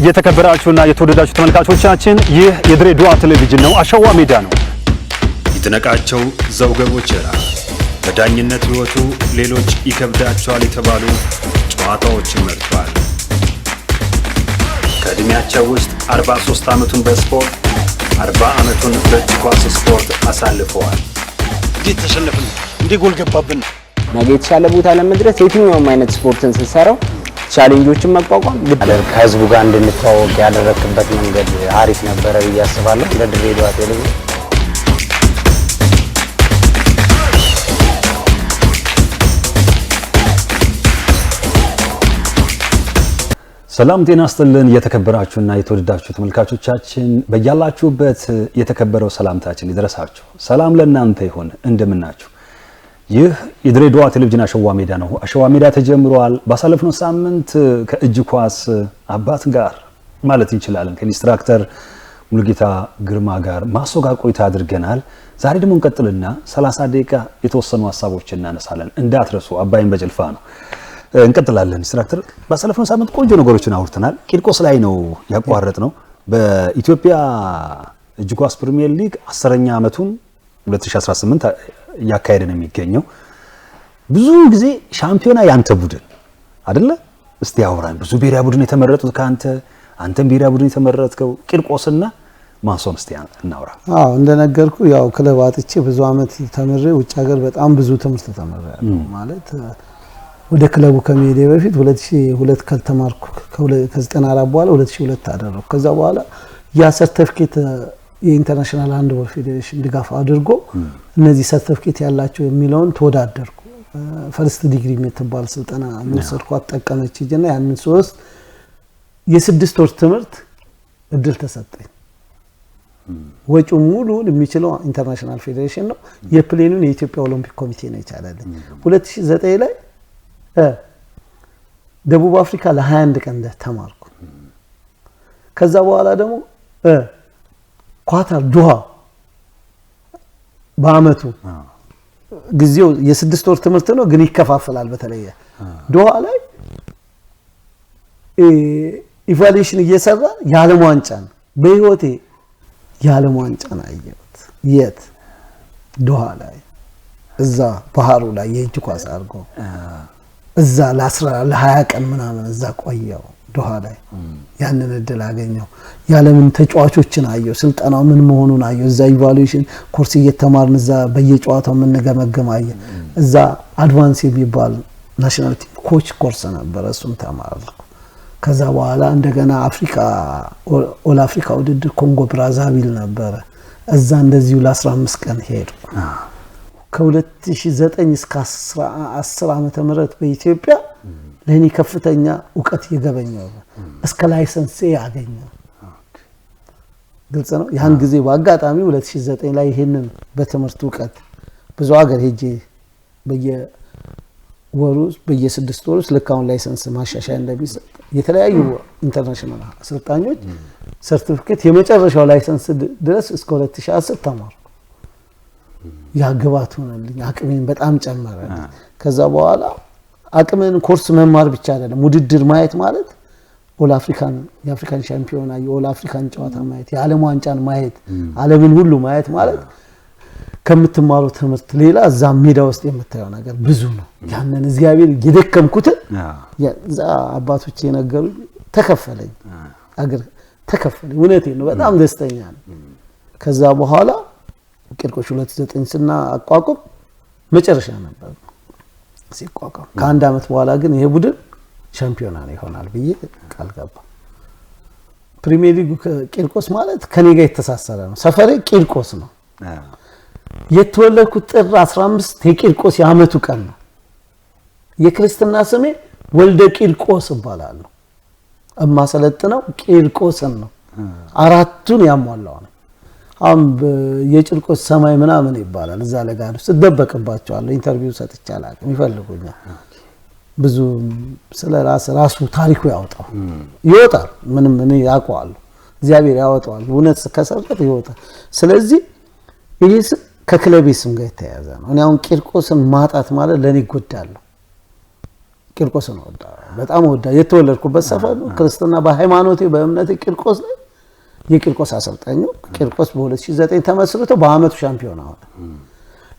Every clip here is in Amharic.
የተከበራችሁና የተወደዳችሁ ተመልካቾቻችን ይህ የድሬዳዋ ቴሌቪዥን ነው። አሸዋ ሜዳ ነው። ይድነቃቸው ዘውገቦችራ በዳኝነት ህይወቱ ሌሎች ይከብዳቸዋል የተባሉ ጨዋታዎችን መርጧል። ከእድሜያቸው ውስጥ 43 ዓመቱን በስፖርት 40 ዓመቱን በእጅ ኳስ ስፖርት አሳልፈዋል። እንዴት ተሸነፍን? እንዴ ጎል ገባብን? ነገ የተሻለ ቦታ ለመድረስ የትኛውም አይነት ስፖርትን ስንሰራው ቻሌንጆችን መቋቋም ከህዝቡ ጋር እንድንተዋወቅ ያደረክበት መንገድ አሪፍ ነበረ ብዬ አስባለሁ። ለድሬዳዋ ቴሌቪዥን ሰላም ጤና ይስጥልን። የተከበራችሁና የተወደዳችሁ ተመልካቾቻችን በእያላችሁበት የተከበረው ሰላምታችን ይድረሳችሁ። ሰላም ለእናንተ ይሁን። እንደምናችሁ። ይህ የድሬዳዋ ቴሌቪዥን አሸዋ ሜዳ ነው። አሸዋ ሜዳ ተጀምሯል። ባሳለፍነው ሳምንት ከእጅ ኳስ አባት ጋር ማለት እንችላለን ከኢንስትራክተር ሙሉጌታ ግርማ ጋር ማሶጋር ቆይታ አድርገናል። ዛሬ ደግሞ እንቀጥልና 30 ደቂቃ የተወሰኑ ሀሳቦችን እናነሳለን። እንዳትረሱ። አባይን በጭልፋ ነው። እንቀጥላለን። ኢንስትራክተር ባሳለፍነው ሳምንት ቆንጆ ነገሮችን አውርተናል። ቂርቆስ ላይ ነው ያቋረጥነው። በኢትዮጵያ እጅ ኳስ ፕሪሚየር ሊግ 10ኛ ዓመቱን 2018 ያካሄደ ነው የሚገኘው። ብዙ ጊዜ ሻምፒዮና ያንተ ቡድን አይደለ? እስቲ አውራን። ብዙ ብሔራዊ ቡድን የተመረጡት አንተም ብሔራዊ ቡድን የተመረጥከው ቂርቆስና ማሶን እስቲ እናውራ። እንደነገርኩ ያው ክለብ አጥቼ ብዙ አመት ተምሬ ውጭ ሀገር በጣም ብዙ ትምህርት ተምሬያለሁ። ማለት ወደ ክለቡ ከመሄዴ በፊት 2002 ከተማርኩ ከ94 በኋላ 2002 አደረኩ። ከዛ በኋላ ያ ሰርቲፊኬት የኢንተርናሽናል ሃንድቦል ፌዴሬሽን ድጋፍ አድርጎ እነዚህ ሰርቲፊኬት ያላቸው የሚለውን ተወዳደርኩ። ፈርስት ዲግሪ የምትባል ስልጠና የወሰድኳት ጠቀመችኝና ያንን ሶስት የ6 ወር ትምህርት እድል ተሰጠኝ። ወጪው ሙሉ የሚችለው ኢንተርናሽናል ፌዴሬሽን ነው። የፕሌኑን የኢትዮጵያ ኦሎምፒክ ኮሚቴ ነው የቻለልኝ። 2009 ላይ ደቡብ አፍሪካ ለ21 ቀን ተማርኩ። ከዛ በኋላ ደግሞ ኳታር ዶሃ በአመቱ ጊዜው የ6 ወር ትምህርት ነው ግን ይከፋፈላል። በተለየ ዶሃ ላይ ኢቫሉዌሽን እየሰራ የዓለም ዋንጫን በህይወቴ የዓለም ዋንጫን አየሁት። የት? ዶሃ ላይ እዛ ባህሩ ላይ የእጅ ኳስ አድርጎ እዛ ለ20 ቀን ምናምን እዛ ቆየው ዶሃ ላይ። ያንን እድል አገኘው። ያለምን ተጫዋቾችን አየው፣ ስልጠናው ምን መሆኑን አየው። እዛ ኢቫሉዌሽን ኮርስ እየተማርን እዛ በየጨዋታው ምን ገመገም አየን። እዛ አድቫንስ የሚባል ናሽናል ቲም ኮች ኮርስ ነበር፣ እሱም ተማርኩ። ከዛ በኋላ እንደገና ኦል አፍሪካ ውድድር ኮንጎ ብራዛቪል ነበር። እዛ እንደዚሁ ለ15 ቀን ሄድኩ። ከ2009 እስከ 10 ዓመተ ምህረት በኢትዮጵያ ለኔ ከፍተኛ ዕውቀት የገበኘው እስከ ላይሰንስ ያገኘው ግልጽ ነው። ያን ጊዜ በአጋጣሚ 2009 ላይ ይሄንን በትምህርት ዕውቀት ብዙ ሀገር ሄጄ በየወሩ በየ6 ወሩ ለካውን ላይሰንስ ማሻሻያ እንደሚሰጥ የተለያዩ ኢንተርናሽናል አሰልጣኞች ሰርቲፊኬት የመጨረሻው ላይሰንስ ድረስ እስከ 2010 ተማርኩ። ያገባት ሆነልኝ። አቅሜን በጣም ጨመረልኝ። ከዛ በኋላ አቅሜን ኮርስ መማር ብቻ አይደለም፣ ውድድር ማየት ማለት ኦል አፍሪካን የአፍሪካን ሻምፒዮና የኦል አፍሪካን ጨዋታ ማየት፣ የዓለም ዋንጫን ማየት፣ ዓለምን ሁሉ ማየት ማለት ከምትማሩ ትምህርት ሌላ እዛ ሜዳ ውስጥ የምታየው ነገር ብዙ ነው። ያንን እግዚአብሔር የደከምኩትን እዛ አባቶቼ የነገሩኝ ተከፈለኝ። ተከፈለኝ። እውነቴን ነው። በጣም ደስተኛ ነኝ። ከዛ በኋላ ቂርቆስ 2009 ስናቋቁም መጨረሻ ነበር ሲቋቋም። ከአንድ አመት በኋላ ግን ይሄ ቡድን ሻምፒዮና ይሆናል ብዬ ቃል ገባ። ፕሪሚየር ሊግ ቂርቆስ ማለት ከኔ ጋር የተሳሰረ ነው። ሰፈሬ ቂርቆስ ነው። የተወለድኩት ጥር 15 የቂርቆስ የአመቱ ቀን ነው። የክርስትና ስሜ ወልደ ቂርቆስ እባላለሁ። እማሰለጥነው ቂርቆስን ነው። አራቱን ያሟላው ነው። የቂርቆስ ሰማይ ምናምን ይባላል። እዛ ለጋዱ ስደበቅባቸዋለሁ። ኢንተርቪው ሰጥቻለሁ። ይፈልጉኛል። ብዙ ስለራሱ ታሪኩ ይወጣል። ምንም እኔ ያውቀዋለሁ። እግዚአብሔር ያወጣዋል። እውነት ከሰረት ይወጣል። ስለዚህ ይሄ ከክለቤ ስም ጋር የተያያዘ ነው። እኔ አሁን ቂርቆስን ማጣት ማለት ለኔ ጎዳለሁ። ቂርቆስ ነው በጣም ወዳ የተወለድኩበት ሰፈር ነው። ክርስትና በሃይማኖቴ በእምነቴ ቂርቆስ ነው። የቂርቆስ አሰልጣኝ ነው። ቂርቆስ በ2009 ተመስርቶ በአመቱ ሻምፒዮን ሆነ።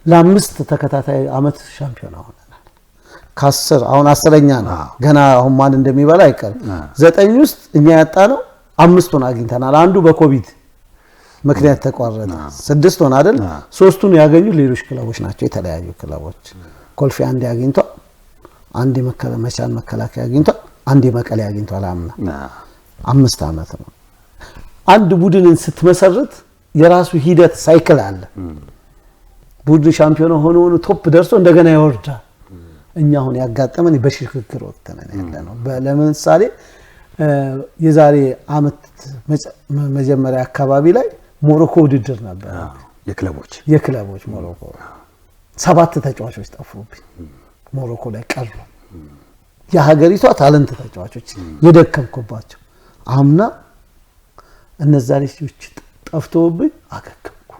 ለአምስት ተከታታይ አመት ሻምፒዮን ሆነ። ከ10 አሁን 10ኛ ነው። ገና አሁን ማን እንደሚበላ አይቀርም። 9 ውስጥ እኛ ያጣ ነው 5ቱን አግኝተናል። አንዱ በኮቪድ ምክንያት ተቋረጠ። 6 ሆነ አይደል? 3ቱን ያገኙ ሌሎች ክለቦች ናቸው፣ የተለያዩ ክለቦች። ኮልፌ አንድ አግኝቷል፣ አንድ መቻል መከላከያ አግኝቷል፣ አንድ መቀሌ አግኝቷል። አምና 5 አመት ነው። አንድ ቡድንን ስትመሰርት የራሱ ሂደት ሳይክል አለ። ቡድን ሻምፒዮን ሆኖ ቶፕ ደርሶ እንደገና ይወርዳል። እኛ አሁን ያጋጠመን በሽግግር ወቅት ነን ያለነው። ለምሳሌ የዛሬ አመት መጀመሪያ አካባቢ ላይ ሞሮኮ ውድድር ነበር፣ የክለቦች ሞሮኮ 7 ተጫዋቾች ጠፉብኝ። ሞሮኮ ላይ ቀሩ። የሀገሪቷ ታለንት ተጫዋቾች የደከምኩባቸው። አምና እነዛ ልጆች ጠፍተውብኝ አገገምኩ።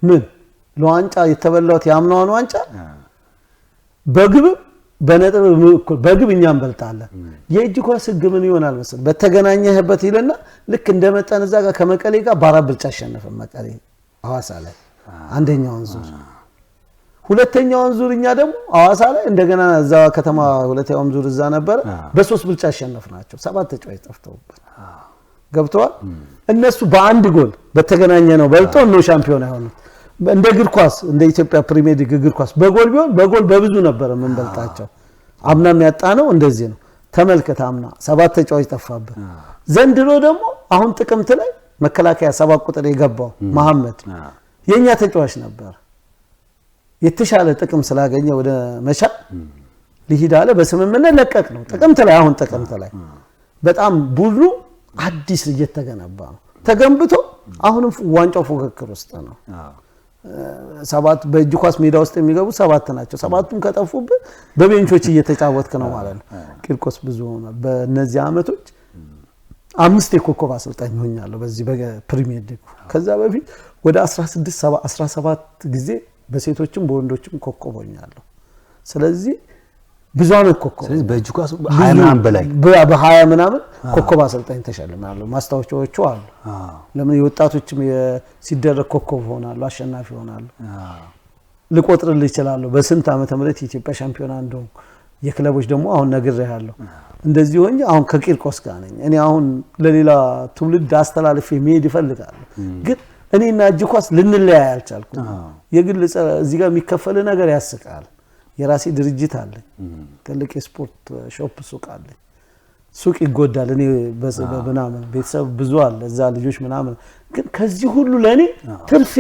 ምን ለዋንጫ የተበላሁት የአምናውን ዋንጫ በግብ በነጥብ በግብ እኛ እንበልጣለን። የእጅ ኳስ ህግ ምን ይሆናል መሰል በተገናኘህበት ይልና ልክ እንደመጣን እዛ ጋር ከመቀሌ ጋር በአራት ብልጫ አሸነፈን። መቀሌ ሐዋሳ ላይ አንደኛውን ዙር፣ ሁለተኛውን ዙር እኛ ደግሞ ሐዋሳ ላይ እንደገና እዛ ከተማ ሁለተኛውን ዙር እዛ ነበር በ3 ብልጫ አሸነፍናቸው። 7 ተጫዋቾች ጠፍተውብን ገብተዋል። እነሱ በአንድ ጎል በተገናኘ ነው በልጦ ነው ሻምፒዮን አይሆኑት። እንደ እግር ኳስ እንደ ኢትዮጵያ ፕሪሚየር ሊግ እግር ኳስ በጎል ቢሆን በጎል በብዙ ነበር የምንበልጣቸው። አምናም ያጣነው እንደዚህ ነው። ተመልከት፣ አምና 7 ተጫዋች ጠፋብን። ዘንድሮ ደግሞ አሁን ጥቅምት ላይ መከላከያ 7 ቁጥር የገባው መሐመድ የኛ ተጫዋች ነበር። የተሻለ ጥቅም ስላገኘ ወደ መቻል ሊሂድ አለ። በስምምነት ለቀቅ ነው ጥቅምት ላይ። አሁን ጥቅምት ላይ በጣም ቡድኑ አዲስ እየተገነባ ነው። ተገንብቶ አሁንም ዋንጫው ፉክክር ውስጥ ነው። 7 በእጅ ኳስ ሜዳ ውስጥ የሚገቡ 7 ናቸው። 7ቱም ከጠፉብህ በቤንቾች እየተጫወትክ ነው ማለት ነው። ቂርቆስ ብዙ ሆነ። በእነዚህ አመቶች 5 የኮከብ አሰልጣኝ ሆኛለሁ በዚህ በፕሪሚየር ሊግ። ከዛ በፊት ወደ 17 ጊዜ በሴቶችም በወንዶችም ኮከብ ሆኛለሁ። ስለዚህ ብዙ አመት ኮከብ። ስለዚህ በእጅ ኳስ 20 ምናምን በላይ በ20 ምናምን ኮከብ አሰልጣኝ ተሸልማለሁ። ማስታወሻዎቹ አሉ። ለምን የወጣቶችም ሲደረግ ኮከብ ሆናለሁ፣ አሸናፊ ሆናለሁ። ልቆጥርልህ እችላለሁ በስንት ዓመተ ምህረት የኢትዮጵያ ሻምፒዮና እንደሆነ። የክለቦች ደግሞ አሁን ነግሬሃለሁ። እንደዚህ ሆኜ አሁን ከቂርቆስ ጋር ነኝ። እኔ አሁን ለሌላ ትውልድ አስተላልፌ መሄድ ይፈልጋለሁ፣ ግን እኔና እጅ ኳስ ልንለያይ አልቻልኩም። የግል እዚህ ጋር የሚከፈል ነገር ያስቃል። የራሴ ድርጅት አለኝ፣ ትልቅ የስፖርት ሾፕ ሱቅ አለኝ። ሱቅ ይጎዳል። እኔ በምናምን ቤተሰብ ብዙ አለ እዛ ልጆች ምናምን። ግን ከዚህ ሁሉ ለኔ ትርፌ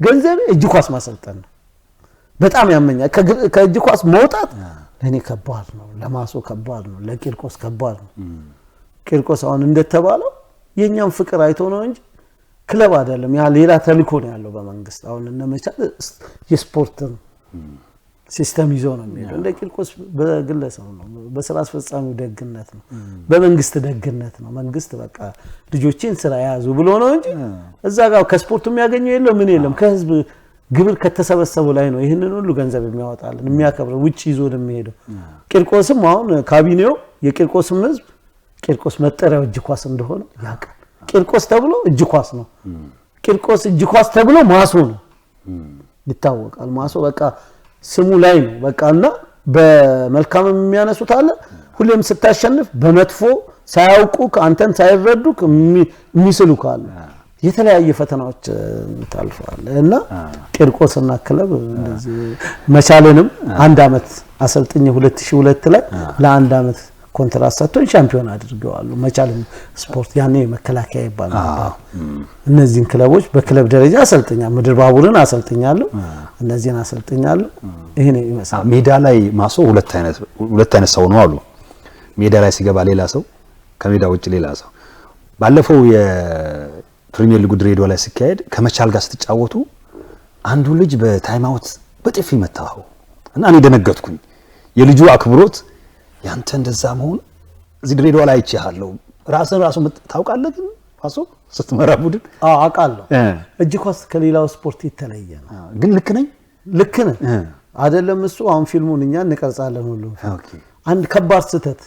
ገንዘቤ እጅ ኳስ ማሰልጠን ነው። በጣም ያመኛል። ከእጅ ኳስ መውጣት ለኔ ከባድ ነው፣ ለማሶ ከባድ ነው፣ ለቂርቆስ ከባድ ነው። ቂርቆስ አሁን እንደተባለው የኛም ፍቅር አይቶ ነው እንጂ ክለብ አይደለም። ያ ሌላ ተልእኮ ነው ያለው በመንግስት። አሁን እነመቻል የስፖርት ሲስተም ይዞ ነው የሚሄደው። እንደ ቂርቆስ በግለሰብ ነው፣ በስራ አስፈጻሚው ደግነት ነው፣ በመንግስት ደግነት ነው። መንግስት በቃ ልጆችን ስራ ያዙ ብሎ ነው እንጂ እዛ ጋር ከስፖርቱ የሚያገኘው የለም ምን የለም። ከህዝብ ግብር ከተሰበሰቡ ላይ ነው ይሄንን ሁሉ ገንዘብ የሚያወጣልን የሚያከብረው ውጪ ይዞ ነው የሚሄደው። ቂርቆስም አሁን ካቢኔው የቂርቆስም ህዝብ ቂርቆስ መጠሪያው እጅ ኳስ እንደሆነ ያውቃል። ቂርቆስ ተብሎ እጅ ኳስ ነው፣ ቂርቆስ እጅ ኳስ ተብሎ ማሶ ነው ይታወቃል። ማሶ በቃ ስሙ ላይ ነው በቃና በመልካም የሚያነሱት አለ። ሁሌም ስታሸንፍ በመጥፎ ሳያውቁ አንተን ሳይረዱ የሚስሉክ አለ። የተለያየ ፈተናዎች ታልፈዋል እና ቂርቆስና ክለብ እንደዚህ መቻልንም 1 አመት አሰልጥኝ 2002 ላይ ለ1 አመት ኮንትራት ሰጥቶኝ ሻምፒዮን አድርገዋል። መቻልም ስፖርት ያኔ መከላከያ ይባል ነበር። እነዚህን ክለቦች በክለብ ደረጃ አሰልጥኛለሁ። ምድር ባቡርን አሰልጥኛለሁ፣ እነዚህን አሰልጥኛለሁ። ይሄን ይመስላል። ሜዳ ላይ ማሶ ሁለት አይነት ሰው ነው አሉ። ሜዳ ላይ ሲገባ ሌላ ሰው፣ ከሜዳ ውጭ ሌላ ሰው። ባለፈው የፕሪሚየር ሊግ ድሬዳዋ ላይ ሲካሄድ ከመቻል ጋር ስትጫወቱ አንዱ ልጅ በታይም አውት በጥፊ መታው እና እኔ ደነገጥኩኝ። የልጁ አክብሮት ያንተ እንደዛ መሆን እዚህ ድሬዳዋ ላይ አይቻለሁ። ራሱ ታውቃለህ ግን ኳስ ስትመራ ቡድን አውቃለሁ። እጅ ኳስ ከሌላው ስፖርት የተለየ ነው። ግን ልክ ነኝ። አይደለም እሱ አሁን ፊልሙን እኛ እንቀርጻለን ሁሉ ኦኬ አንድ ከባድ ስህተት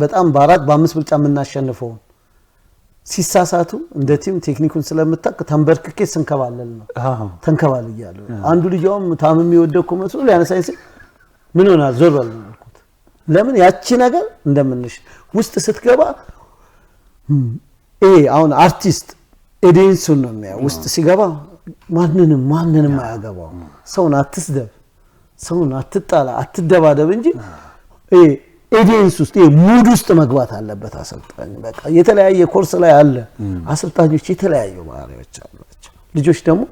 በጣም በ4 በ5 ብልጫ የምናሸንፈው ሲሳሳቱ እንደ ቲም ቴክኒኩን ስለምታቅ ተንበርክኬ ስንከባለል ነው ተንከባልያለሁ አንዱ ልጅውም ታምም ይወደኩ መስሎ ሊያነሳኝ ሲል ምን ሆናል ዞር በል አልኩት ለምን ያቺ ነገር እንደምንሽ ውስጥ ስትገባ አሁን አርቲስት ኤዲንሱን ነው የሚያው ውስጥ ሲገባ ማንንም አያገባው ሰውን አትስደብ ሰውን አትጣላ አትደባደብ እንጂ ኤዲንስ ውስጥ ሙድ ውስጥ መግባት አለበት አሰልጣኝ በቃ የተለያየ ኮርስ ላይ አለ አሰልጣኞች የተለያዩ ባህሪዎች አሏቸው ልጆች ደግሞ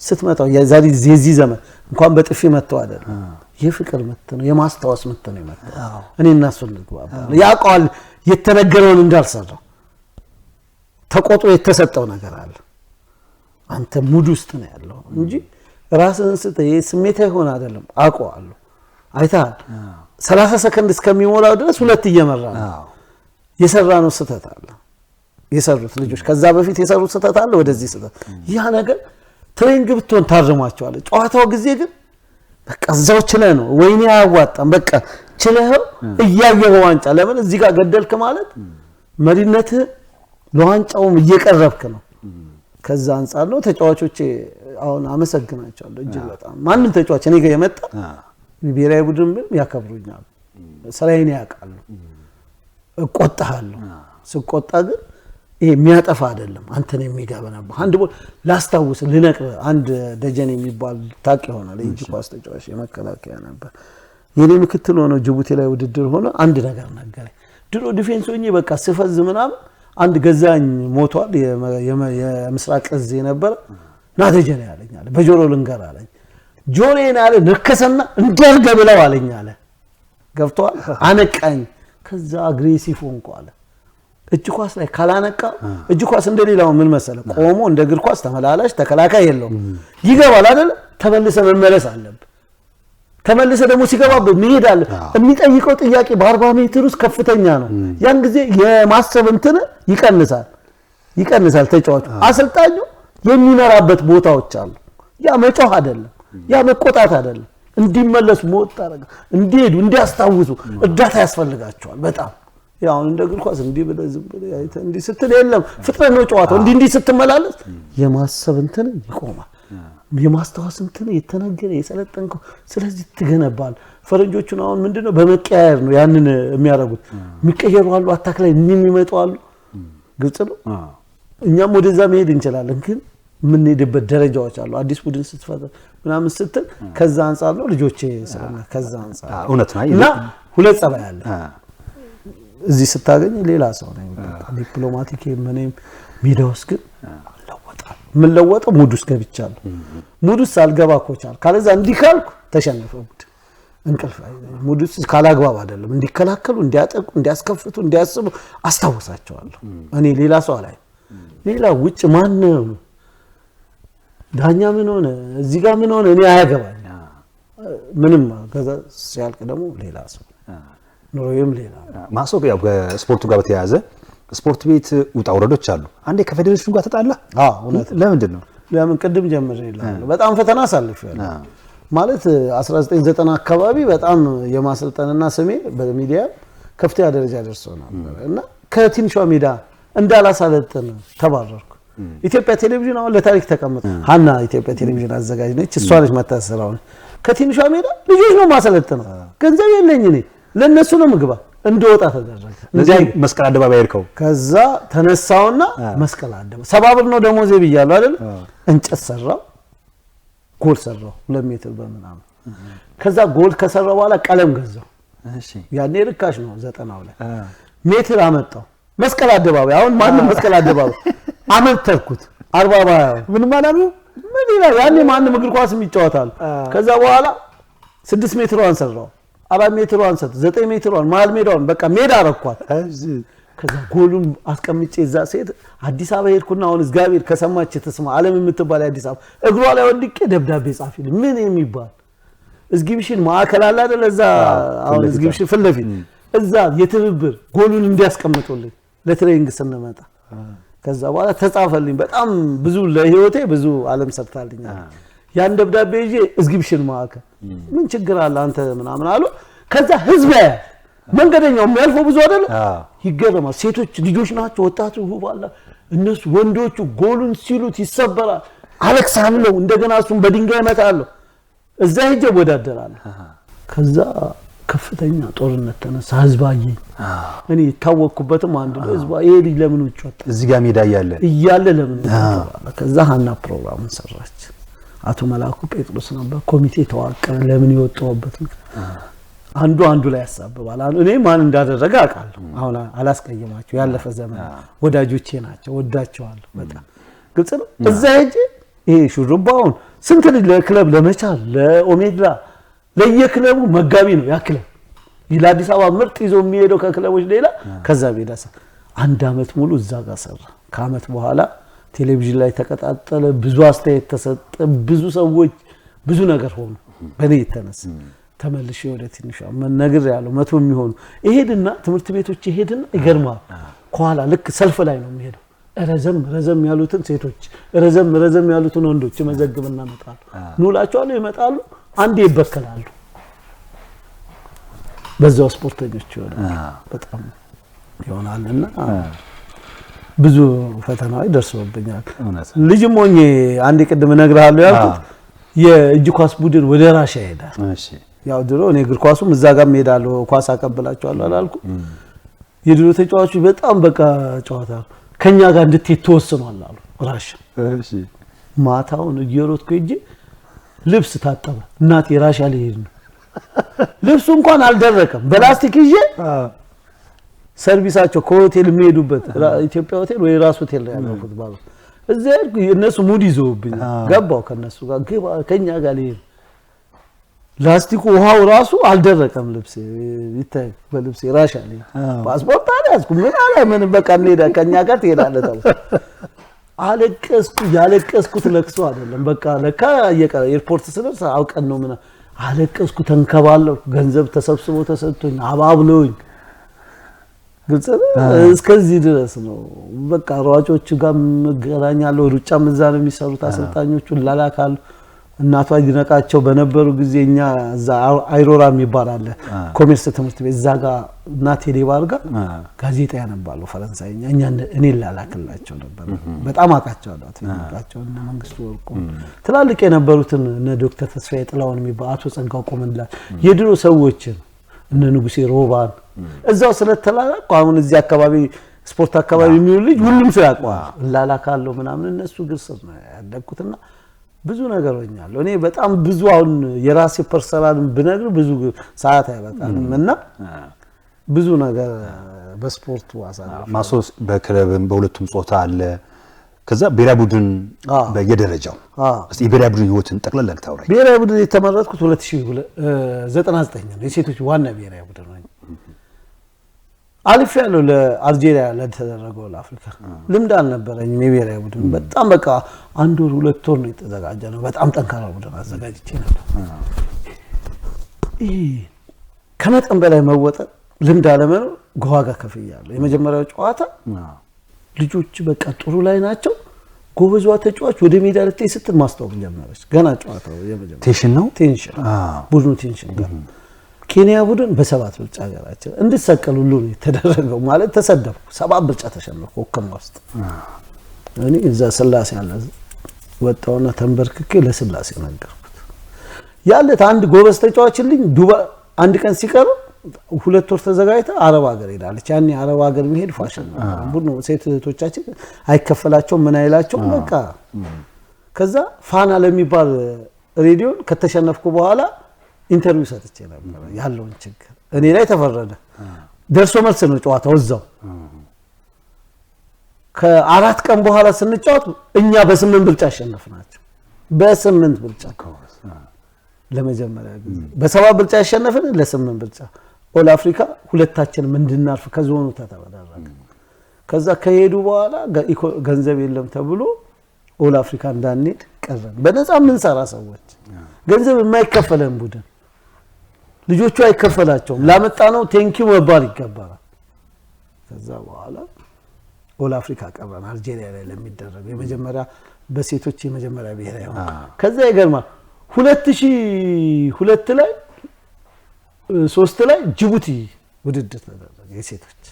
ስትመጣው የዛሬ የዚህ ዘመን እንኳን በጥፊ መተው አይደለም የፍቅር ምት ነው የማስተዋስ ምት ነው የመጣው እኔ እና እሱ እንግባባለን ያውቃል የተነገረውን እንዳልሰራ ተቆጦ የተሰጠው ነገር አለ አንተ ሙድ ውስጥ ነው ያለው እንጂ ራስን ስሜት አይሆን አይደለም አውቀዋለሁ አይታል 30 ሰከንድ እስከሚሞላው ድረስ ሁለት እየመራ ነው የሰራነው ስህተት አለ የሰሩት ልጆች ከዛ በፊት የሰሩት ስህተት አለ ወደዚህ ስህተት ያ ነገር ትሬኒንግ ብትሆን ታርማቸዋል ጨዋታው ጊዜ ግን በቃ እዛው ችለህ ነው ወይኔ አያዋጣም በቃ ችለህ እያየው ዋንጫ ለምን እዚህ ጋር ገደልክ ማለት መሪነት ለዋንጫውም እየቀረብክ ነው ከዛ አንፃር ነው ተጫዋቾቼ አሁን አመሰግናቸዋለሁ እጅግ በጣም ማንንም ተጫዋች እኔ ጋር የመጣ ብሔራዊ ቡድን ምን ያከብሩኛል ሰላይኔ ያውቃሉ እቆጣለሁ ስቆጣ ግን ይሄ የሚያጠፋ አይደለም አንተን የሚጋበናባ አንድ ቦል ላስታውስ ልነቅር አንድ ደጀን የሚባል ታቂ ሆናል እጅ ኳስ ተጫዋች የመከላከያ ነበር የኔ ምክትል ሆኖ ጅቡቲ ላይ ውድድር ሆነ አንድ ነገር ነገረኝ ድሮ ዲፌንስ ሆኜ በቃ ስፈዝ ምናምን አንድ ገዛኝ ሞቷል የምስራቅ እዝ ነበር ና ደጀን ያለኝ አለ በጆሮ ልንገር አለኝ ጆሮዬን አለ ነከሰና እንዲያርገ ብለው አለኝ አለ ገብቷል አነቃኝ ከዛ አግሬሲቭ ሆንኩ አለ እጅ ኳስ ላይ ካላነቃ እጅ ኳስ እንደሌላው ምን መሰለ ቆሞ እንደ እግር ኳስ ተመላላሽ ተከላካይ የለው ይገባል አይደል ተመልሰ መመለስ አለበት ተመልሰ ደግሞ ሲገባበት መሄድ አለ የሚጠይቀው ጥያቄ በ40 ሜትር ውስጥ ከፍተኛ ነው ያን ጊዜ የማሰብ እንትን ይቀንሳል ተጫዋቹ አሰልጣኙ የሚመራበት ቦታዎች አሉ ያ መጮህ አይደለም ያ መቆጣት አይደለም እንዲመለሱ ሞጣረጋ እንዲሄዱ እንዲያስታውሱ እርዳታ ያስፈልጋቸዋል በጣም ያው እንደ እግር ኳስ እንዲ ብለ ዝም ብለ አይተ እንዲ ስትል የለም ፍጥነት ነው ጨዋታው እንዲ ስትመላለስ የማሰብ እንትን ይቆማል የማስተዋስ እንትን የተነገረ የሰለጠንከው ስለዚህ ትገነባል ፈረንጆቹን አሁን ምንድነው በመቀያየር ነው ያንን የሚያደርጉት የሚቀየሩ አሉ አታክ ላይ የሚመጡ አሉ ግልጽ ነው እኛም ወደዛ መሄድ እንችላለን ግን ምን ሄድበት ደረጃዎች አሉ አዲስ ቡድን ስትፈጠር ምናምን ስትል ከዛ አንፃር ነው ልጆቼ ስለማ ከዛ አንፃር እውነት ነው እና ሁለት ጸባይ አለ እዚህ ስታገኝ ሌላ ሰው ነው ዲፕሎማቲክ ምንም ሚዲያውስ ግን ለወጣል ምን ለወጣው ሙዱስ ገብቻለሁ ሙዱስ አልገባ ኮቻል ካለዛ እንዲካልኩ ተሸነፈው እንቅልፍ ሙዱስ ካላግባብ አይደለም እንዲከላከሉ እንዲያጠቁ እንዲያስከፍቱ እንዲያስቡ አስታውሳቸዋለሁ እኔ ሌላ ሰው ላይ ሌላ ውጭ ማን ነው ዳኛ ምን ሆነ እዚህ ጋር ምን ሆነ እኔ አያገባኝ ምንም ከዛ ሲያልቅ ደግሞ ሌላ ሰው ኖሮም ሌላ ማሶብ ያው ከስፖርቱ ጋር በተያያዘ ስፖርት ቤት ውጣ ወረዶች አሉ አንዴ ከፌዴሬሽኑ ጋር ተጣላ እውነት ለምንድን ነው ለምን ቅድም ጀምሬ ይላል በጣም ፈተና አሳልፈዋል ማለት 1990 አካባቢ በጣም የማሰልጠንና ስሜ በሚዲያ ከፍተኛ ደረጃ ደርሶ ነበር እና ከትንሿ ሜዳ እንዳላሳለጠን ተባረርኩ ኢትዮጵያ ቴሌቪዥን አሁን ለታሪክ ተቀመጠ ሃና ኢትዮጵያ ቴሌቪዥን አዘጋጅ ነች እሷ ነች መታሰራው ከትንሿ ሜዳ ልጆች ነው ማሰለጠነው ገንዘብ የለኝ እኔ ለነሱ ነው ምግባ እንደወጣ ተደረገ ለዚህ መስቀል አደባባይ ሄድከው ከዛ ተነሳውና መስቀል አደባባይ 70 ብር ነው ደሞዜ ብያለሁ አይደል እንጨት ሰራው ጎል ሰራው 2 ሜትር በመናም ከዛ ጎል ከሰራው በኋላ ቀለም ገዛው እሺ ያኔ ርካሽ ነው 90 ላይ ሜትር አመጣው መስቀል አደባባይ አሁን ማንም መስቀል አደባባይ አመተርኩት 40 ምን ማለት ነው ምን ይላል ያኔ ማንም እግር ኳስ የሚጫወታል ከዛ በኋላ 6 ሜትሯን ሰራው 4 ሜትሯን ሰጥ 9 ሜትሯን ማል ሜዳውን በቃ ሜዳ አረኳት ከዛ ጎሉን አስቀምጬ እዛ ሴት አዲስ አበባ ሄድኩና አሁን እግዚአብሔር ከሰማች ተስማ ዓለም የምትባል አዲስ አበባ እግሯ ላይ ወድቄ ደብዳቤ ጻፊልኝ ምን የሚባል እዝጊብሽን ማዕከል አለ አይደል እዛ አሁን እዝጊብሽን ፍለፊት እዛ የትብብር ጎሉን እንዲያስቀምጡልኝ ለትሬኒንግ ስንመጣ ከዛ በኋላ ተጻፈልኝ በጣም ብዙ ለህይወቴ ብዙ ዓለም ሰርታልኛል ያን ደብዳቤ ይዤ ኤግዚቢሽን ማዕከል ምን ችግር አለ አንተ ምናምን አሉ። ከዛ ህዝብ መንገደኛው የሚያልፈው ብዙ አይደለ ይገረማል። ሴቶች ልጆች ናቸው ወጣቱ ሁባላ እነሱ ወንዶቹ ጎሉን ሲሉት ይሰበራል። አለቅሳለሁ እንደገና እሱን በድንጋይ መታለሁ። እዛ ሄጄ ወዳደራለሁ። ከዛ ከፍተኛ ጦርነት ተነሳ። ህዝባዬ እኔ ታወቅኩበትም አንድ ነው ህዝባ ይሄ ልጅ ለምን ውጭ ወጣ እዚህ ጋር ሜዳ እያለ ለምን ተባለ። ከዛ ሀና ፕሮግራምን ሰራች። አቶ መላኩ ጴጥሮስ ነበር ኮሚቴ ተዋቀረ። ለምን ይወጣውበት አንዱ ላይ ያሳብባል። እኔ ማን እንዳደረገ አውቃለሁ። አሁን አላስቀየማቸው ያለፈ ዘመን ወዳጆቼ ናቸው ወዳቸዋለሁ በጣም ግልጽ ነው። እዛ ሄጄ ይሄ ሹሩባውን ስንት ልጅ ለክለብ ለመቻል ለኦሜድላ ለየክለቡ መጋቢ ነው ያክለ ለአዲስ አበባ ምርጥ ይዞ የሚሄደው ከክለቦች ሌላ ከዛ ቤዳሳ አንድ አመት ሙሉ እዛ ጋር ሰራ። ከአመት በኋላ ቴሌቪዥን ላይ ተቀጣጠለ። ብዙ አስተያየት ተሰጠ። ብዙ ሰዎች ብዙ ነገር ሆኑ በኔ የተነሳ። ተመልሼ ወደ ትንሿ ነገር ያለው 100 የሚሆኑ ይሄድና ትምህርት ቤቶች ይሄድና ይገርማል። ኳላ ልክ ሰልፍ ላይ ነው የሚሄደው። ረዘም ያሉትን ሴቶች ረዘም ያሉትን ወንዶች መዘግብና መጣሉ ኑላቸዋለሁ ይመጣሉ። አንዴ ይበከላሉ። በዛው ስፖርተኞች በጣም ይሆናልና ብዙ ፈተናዎች ደርሰውብኛል። ልጅም ሆኜ አንዴ ቅድም እነግርሃለሁ ያልኩት የእጅ ኳስ ቡድን ወደ ራሽያ ሄዳል። እሺ ያው ድሮ እኔ እግር ኳሱም እዛ ጋር ሄዳለሁ ኳስ አቀብላቸዋለሁ አላልኩ። የድሮ ተጫዋቾች በጣም በቃ ጨዋታ ከኛ ጋር እንድትሄድ ተወስኗል አሉ ራሽያ። እሺ ማታውን እየሮጥኩ ሄጄ ልብስ ታጠበ። እናቴ ራሽያ ልሄድ ነው። ልብሱ እንኳን አልደረቀም። በላስቲክ ይዤ ሰርቪሳቸው ከሆቴል የሚሄዱበት ኢትዮጵያ ሆቴል ወይ ራስ ሆቴል ላይ ያለው ፉትቦል እዛ እነሱ ሙድ ይዘውብኝ ገባው ከነሱ ጋር ግባ ከኛ ጋር ልሄድ ላስቲኩ ውሃው ራሱ አልደረቀም። ልብስ ይታይ በልብስ ራሽያ ልሄድ ፓስፖርት አልያዝኩ ምን በቃ እንሄዳ ከኛ ጋር ትሄዳለህ ተባለ። ያለቀስኩት ለቅሶ አይደለም በቃ ለካ ኤርፖርት ስደርስ አውቀን ነው ምን አለቀስኩ ተንከባለሁ። ገንዘብ ተሰብስቦ ተሰጥቶኝ አባብለውኝ ግልጽ እስከዚህ ድረስ ነው። በቃ ሯጮች ጋር መገናኛለሁ። ሩጫም እዛ ነው የሚሰሩት አሰልጣኞቹ ላላካሉ። እናቷ ይድነቃቸው በነበሩ ጊዜኛ እዛ አይሮራ የሚባል አለ ኮሜርስ ትምህርት ቤት እዛ ጋር እናቴ ዴባር ጋር ጋዜጣ ያነባሉ ፈረንሳይኛ እኔ ላላክላቸው ነበር። በጣም አቃቸዋለሁ አትነቃቸው እና መንግስቱ ወርቁ ትላልቅ የነበሩትን እነ ዶክተር ተስፋዬ ጥላውን የሚባል አቶ ጸጋው ቆመንላት የድሮ ሰዎችን እነ ንጉሴ ሮባን እዛው ስለተላላኩ አሁን እዚህ አካባቢ ስፖርት አካባቢ የሚውል ልጅ ሁሉም ሰው ያውቀዋል። ላላካለው ምናምን እነሱ ግርሰት ነው ያደኩትና ብዙ ነገር ሆኛለሁ። እኔ በጣም ብዙ አሁን የራሴ ፐርሰናል ብነግር ብዙ ሰዓት አይበቃም እና ብዙ ነገር በስፖርቱ አሳልፈ ማሶስ በክለብም በሁለቱም ጾታ አለ። ከዛ ብሔራዊ ቡድን በየደረጃው እስቲ የብሔራዊ ቡድን ህይወትን ጠቅለል አድርገው ብሔራዊ ቡድን የተመረጥኩት 2099 ነው። የሴቶች ዋና ብሔራዊ ቡድን ነው። አልፍ ያለው ለአልጄሪያ ለተደረገው ለአፍሪካ ልምድ አልነበረኝም። የብሔራዊ ቡድን በጣም በቃ አንድ ወር 2 ወር ነው የተዘጋጀ ነው። በጣም ጠንካራ ቡድን አዘጋጅቼ ነበር። ከመጠን በላይ መወጠር ልምድ አለመኖር ጎዋጋ ከፍያለሁ። የመጀመሪያው ጨዋታ ልጆች በቃ ጥሩ ላይ ናቸው። ጎበዟ ተጫዋች ወደ ሜዳ ልትይ ስትል ማስተዋወቅ ጀመረች። ገና ጨዋታው የመጀመሪያው ቴንሽን ቡድኑ ቴንሽን ጋር ኬንያ ቡድን በ7 ብልጫ ሀገራችን እንድሰቀል ሁሉ ነው የተደረገው። ማለት ተሰደብኩ። 7 ብልጫ ተሸነፍኩ። ወከማ ውስጥ እኔ እዛ ስላሴ ያለ ወጣውና ተንበርክኬ ለስላሴ ነገርኩት። ያለት አንድ ጎበዝ ተጫዋችልኝ ዱባይ አንድ ቀን ሲቀር 2 ወር ተዘጋጅታ አረብ ሀገር ሄዳለች። ያኔ አረብ ሀገር መሄድ ፋሽን ነው። ቡድኑ ሴት እህቶቻችን አይከፈላቸው ምን አይላቸው በቃ። ከዛ ፋና ለሚባል ሬዲዮ ከተሸነፍኩ በኋላ ኢንተርቪው ሰጥቼ ነበር ያለውን ችግር እኔ ላይ ተፈረደ። ደርሶ መልስ ነው ጨዋታው እዛው። ከ4 ቀን በኋላ ስንጫወት እኛ በ8 ብልጫ አሸነፍናቸው። በ8 ብልጫ ለመጀመሪያ ጊዜ በ7 ብልጫ አሸነፍን ለ8 ብልጫ። ኦል አፍሪካ ሁለታችንም እንድናርፍ ከዞኑ ተተደረገ። ከዛ ከሄዱ በኋላ ገንዘብ የለም ተብሎ ኦል አፍሪካ እንዳንሄድ ቀረን። በነፃ ምን ሰራ ሰዎች ገንዘብ የማይከፈለን ቡድን ልጆቹ አይከፈላቸውም። ላመጣ ነው ቴንኪው መባል ይገባል። ከዛ በኋላ ኦል አፍሪካ ቀረን አልጄሪያ ላይ ለሚደረገው የመጀመሪያ በሴቶች የመጀመሪያ ብሔራዊ ሆነ። ከዛ ይገርማል 2002 ላይ 3 ላይ ጅቡቲ ውድድር ተደረገ የሴቶች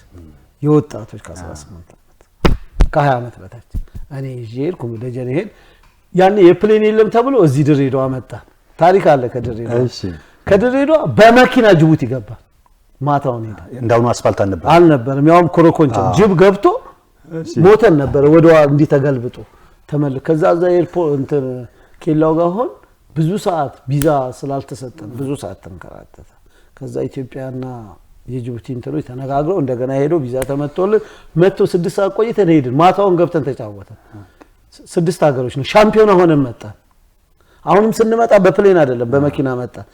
የወጣቶች ከ18 ዓመት ከ20 ዓመት በታች እኔ ይዤልኩ ደጀኔ ሄድ ያኔ የፕሌን የለም ተብሎ እዚህ ድሬዳዋ መጣ። ታሪክ አለ ከድሬዳዋ። እሺ ከድሬዳዋ በመኪና ጅቡቲ ገባ። ማታውን ሄደ። እንዳውኑ አስፋልት አልነበረም። ያውም ኮረኮንች ጅብ ገብቶ ሞተን ነበር ወደዋ እንዲህ ተገልብጦ ተመልክ። ከዛ ኤርፖርት እንትን ኬላው ጋር ሆን ብዙ ሰዓት ቪዛ ስላልተሰጠን ብዙ ሰዓት ተንከራተተ። ከዛ ኢትዮጵያና የጅቡቲ እንትኖች ተነጋግረው እንደገና ሄዶ ቪዛ ተመቶልን 6 ሰዓት ቆይተን ሄድን። ማታውን ገብተን ተጫወተን። 6 ሀገሮች ነው ሻምፒዮና ሆነን መጣን። አሁንም ስንመጣ በፕሌን አይደለም በመኪና መጣን።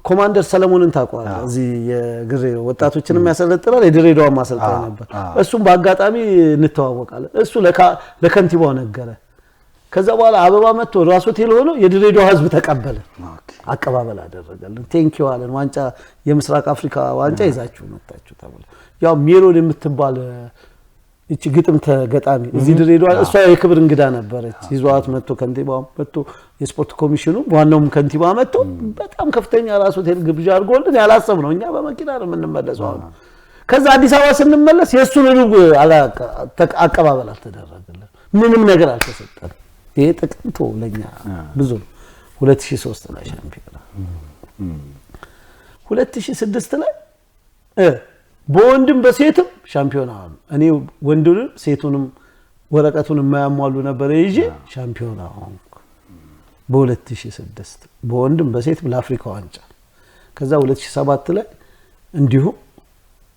ኮማንደር ሰለሞንን ታውቀዋለህ? እዚህ የግሬ ወጣቶችንም ያሰለጥናል የድሬዳዋ ማሰልጣኝ ነበር። እሱም በአጋጣሚ እንተዋወቃለን። እሱ ለከንቲባው ነገረ። ከዛ በኋላ አበባ መጥቶ ራስ ሆቴል ሆኖ የድሬዳዋ ህዝብ ተቀበለ። አቀባበል አደረገልን። ቴንኪው አለን። ዋንጫ የምስራቅ አፍሪካ ዋንጫ ይዛችሁ መጣችሁ ተብሎ ያው ሜሮን የምትባል እቺ ግጥም ተገጣሚ እዚህ ድሬዳዋ እሷ የክብር እንግዳ ነበረች። ይዟት መጥቶ ከንቲባው መጥቶ የስፖርት ኮሚሽኑ ዋናውም ከንቲባ መጥቶ በጣም ከፍተኛ ራስ ሆቴል ግብዣ አድርጎልን ያላሰብነው እኛ በመኪና ነው የምንመለሰው። ከዛ አዲስ አበባ ስንመለስ የሱን ሩብ አቀባበል አልተደረገልን። ምንም ነገር አልተሰጠንም። ይሄ ጥቅምቶ ለኛ ብዙ 2003 ላይ ሻምፒዮና 2006 ላይ በወንድም በሴትም ሻምፒዮና እኔ ወንዱንም ሴቱንም ወረቀቱን የማያሟሉ ነበር ይዤ ሻምፒዮና ሆንኩ በ2006 በወንድም በሴትም ለአፍሪካ ዋንጫ። ከዛ 2007 ላይ እንዲሁ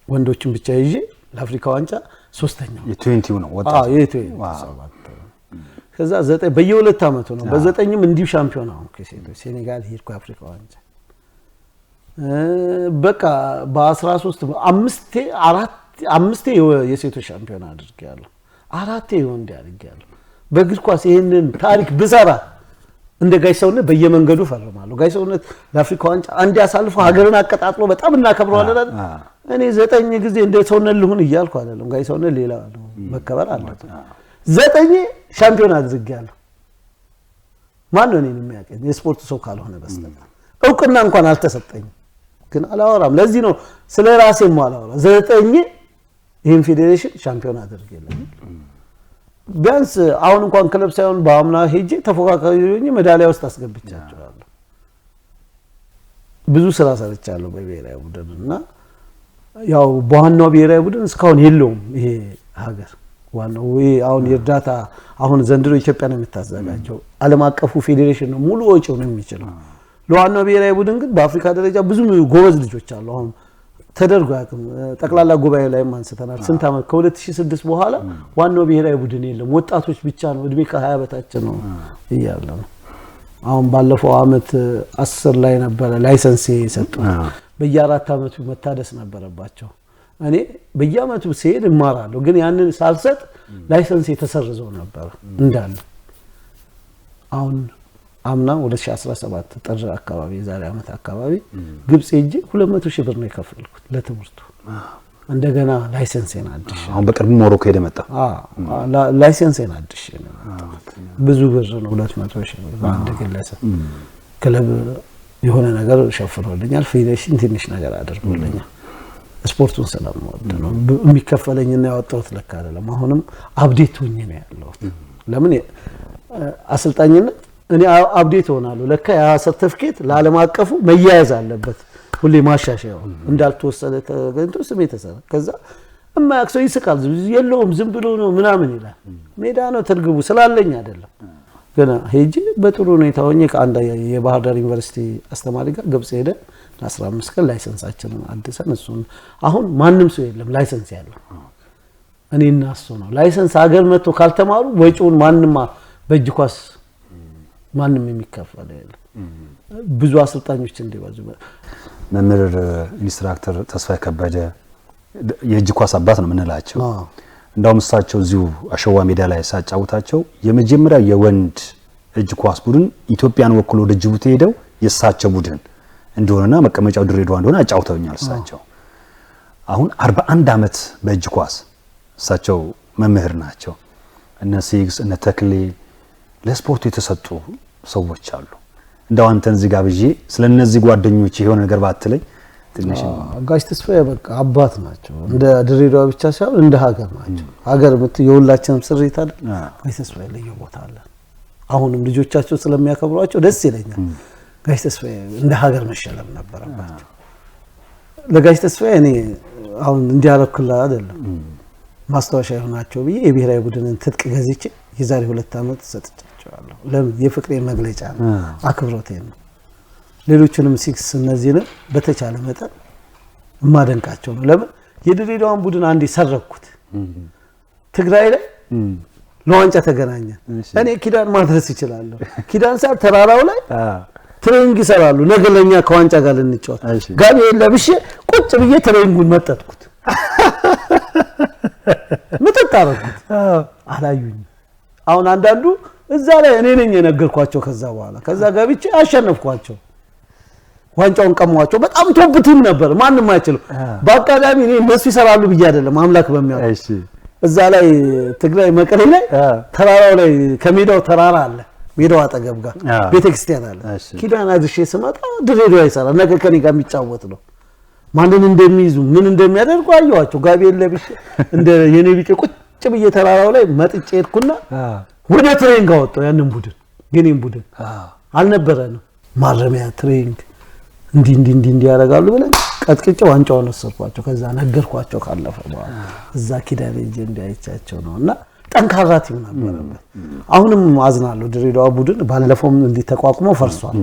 ወንዶችን ብቻ ይዤ ለአፍሪካ ዋንጫ ሶስተኛው የ20 ነው ወጣ የ27 ከዛ 9 በየ2 አመቱ ነው በ9ም እንዲሁ ሻምፒዮና ሆንኩ ሴቶች ሴኔጋል ሄድኩ አፍሪካ ዋንጫ። በቃ በ13 አምስቴ የሴቶች ሻምፒዮና አድርጌያለሁ። 4 የወንድ አድርጌያለሁ። በእግር ኳስ ይሄንን ታሪክ ብሰራ እንደ ጋይሰውነት በየመንገዱ ፈርማለሁ። ጋይሰውነት ለአፍሪካ ዋንጫ አንድ ያሳልፈው ሀገርን አቀጣጥሎ በጣም እናከብረዋለን። እኔ 9 ጊዜ እንደ ሰውነት ልሁን እያልኩ አይደለም። ጋይሰውነት ሌላ ነው መከበር አለበት። 9 ሻምፒዮና አድርጌያለሁ። ማን ነው እኔን የሚያውቀኝ የስፖርት ሰው ካልሆነ በስተቀር እውቅና እንኳን አልተሰጠኝም። ግን አላወራም። ለዚህ ነው ስለ ራሴም አላወራም። 9 ይሄን ፌዴሬሽን ሻምፒዮና አድርጌያለሁ። ቢያንስ አሁን እንኳን ክለብ ሳይሆን በአምና ሄጄ ተፎካካሪ ሆኜ ሜዳሊያ ውስጥ አስገብቻቸዋለሁ። ብዙ ስራ ሰርቻለሁ በብሔራዊ ቡድንና ያው በዋናው ብሔራዊ ቡድን እስካሁን የለውም ይሄ ሀገር ዋናው ይሄ አሁን የእርዳታ አሁን ዘንድሮ ኢትዮጵያ ነው የምታዘጋጀው። ዓለም አቀፉ ፌዴሬሽን ነው ሙሉ ወጪው ነው የሚችለው። ለዋናው ብሔራዊ ቡድን ግን በአፍሪካ ደረጃ ብዙ ጎበዝ ልጆች አሉ። አሁን ተደርጎ ያቅም ጠቅላላ ጉባኤ ላይ ማንስተናል። ስንት አመት ከ2006 በኋላ ዋናው ብሔራዊ ቡድን የለም። ወጣቶች ብቻ ነው እድሜ ከ20 በታች ነው እያለ ነው። አሁን ባለፈው አመት 10 ላይ ነበር ላይሰንስ የሰጡት። በየ4 አመቱ መታደስ ነበረባቸው። እኔ በየአመቱ ሲሄድ እማራለሁ ግን ያንን ሳልሰጥ ላይሰንስ የተሰረዘው ነበር እንዳለ። አሁን አምና 2017 ጥር አካባቢ የዛሬ አመት አካባቢ ግብጽ ሄጄ 200 ሺህ ብር ነው የከፈልኩት ለትምህርቱ። እንደገና ላይሰንስን አድሽ አሁን በቅርብ ሞሮኮ ሄደ መጣ። ላይሰንስን አድሽ ነው ብዙ ብር ነው 200 ሺህ ብር በአንድ ግለሰብ። ክለብ የሆነ ነገር ሸፍኖልኛል። ፌዴሬሽን ትንሽ ነገር አድርጎልኛል። ስፖርቱን ስለምወድ ነው የሚከፈለኝና ያወጣሁት ለካ አይደለም። አሁንም አፕዴት ሆኜ ነው ያለሁት። ለምን አሰልጣኝነት እኔ አፕዴት ሆናለሁ። ለካ ያ ሰርቲፊኬት ለዓለም አቀፉ መያያዝ አለበት። ሁሌ ማሻሻያው እንዳልተወሰደ ተገንቶ ስሜ ተሰራ። ከዛ እማያክሰው ይስቃል። የለውም ዝም ብሎ ነው ምናምን ይላል። ሜዳ ነው ትርጉሙ ስላለኝ አይደለም። ገና ሄጂ በጥሩ ሁኔታ ሆኜ ከአንድ የባህር ዳር ዩኒቨርሲቲ አስተማሪ ጋር ግብጽ ሄደን ለ15 ቀን ላይሰንሳችንን አድሰን እሱን አሁን ማንም ሰው የለም ላይሰንስ ያለው እኔና እሱ ነው። ላይሰንስ ሀገር መጥቶ ካልተማሩ ወጪውን ማንንም በእጅ ኳስ ማንንም የሚከፈል የለም። ብዙ አሰልጣኞች እንዲባዙ መምህር ኢንስትራክተር ተስፋዬ ከበደ የእጅ ኳስ አባት ነው የምንላቸው። እንዳውም እሳቸው እዚሁ አሸዋ ሜዳ ላይ ሳጫውታቸው የመጀመሪያ የወንድ እጅ ኳስ ቡድን ኢትዮጵያን ወክሎ ወደ ጅቡቲ ሄደው የእሳቸው ቡድን እንደሆነና መቀመጫው ድሬዳዋ እንደሆነ አጫውተውኛል። እሳቸው አሁን 41 አመት በእጅ ኳስ እሳቸው መምህር ናቸው። እነ ሲግስ እነ ተክሌ ለስፖርቱ የተሰጡ ሰዎች አሉ። እንደው አንተን እዚህ ጋር ብዬ ስለነዚህ ጓደኞች የሆነ ነገር ባትለኝ ትንሽ ጋሽ ተስፋዬ በቃ አባት ናቸው። እንደ ድሬዳዋ ብቻ ሳይሆን እንደ ሀገር ናቸው። ሀገር የሁላችንም ስሪት አይደል? ጋሽ ተስፋዬ ልዩ ቦታ አለ። አሁንም ልጆቻቸው ስለሚያከብሯቸው ደስ ይለኛል። ጋሽ ተስፋዬ እንደ ሀገር መሸለም ነበረባቸው። ለጋሽ ተስፋዬ እኔ አሁን እንዲያረክላ አይደለም ማስታወሻ ይሆናቸው ብዬ የብሔራዊ ቡድንን ትጥቅ ገዝቼ የዛሬ 2 ዓመት ሰጥቻቸዋለሁ። ለምን የፍቅሬ መግለጫ ነው፣ አክብሮቴ ነው። ሌሎችንም ሲክስ እነዚህንም በተቻለ መጠን ማደንቃቸው ነው። ለምን የድሬዳዋን ቡድን አንዴ ሰረኩት ትግራይ ላይ ለዋንጫ ተገናኘን። እኔ ኪዳን ማድረስ ይችላልው። ኪዳን ሳር ተራራው ላይ ትሬኒንግ ይሰራሉ። ነገ ለኛ ከዋንጫ ጋር ልንጫወት ጋቢ ለብሼ ቁጭ ብዬ ትሬኒንጉን መጠጥኩት። መጠጣረኩት አላዩኝ። አሁን አንዳንዱ እዛ ላይ እኔ ነኝ የነገርኳቸው። ከዛ ገብቼ አሸነፍኳቸው። ዋንጫውን ቀማዋቸው። በጣም ቶፕ ቲም ነበር፣ ማንንም አይችልም። በአካዳሚ እኔ እነሱ ይሰራሉ ብዬ አይደለም አምላክ በሚያውቅ እዛ ላይ ትግራይ መቀሌ ላይ ተራራው ላይ ከሜዳው ተራራ አለ፣ ሜዳው አጠገብ ጋር ቤተክርስቲያን አለ። ኪዳን አድርሼ ስመጣ ድሬዳዋ ይሰራል። ነገ ከኔ ጋር የሚጫወት ነው። ማንን እንደሚይዙ ምን እንደሚያደርጉ አየኋቸው። ጋቢዬን ለብሼ እንደ የኔ ቢጤ ቁጭ ብዬ ተራራው ላይ መጥጬ ሄድኩና ወደ ትሬኒንግ አወጣሁ። ያንን ቡድን የኔን ቡድን አልነበረንም ማረሚያ ትሬኒንግ እንዲ ያደርጋሉ ብለን ቀጥቅጬ ዋንጫውን ወሰድኳቸው። ከዛ ነገርኳቸው ካለፈ በኋላ እዛ ኪዳን እንጂ እንዲያይቻቸው ነውና ጠንካራ ቲም ነበረበት። አሁንም አዝናለሁ ድሬዳዋ ቡድን ባለፈውም እንዲተቋቁሞ ፈርሷል።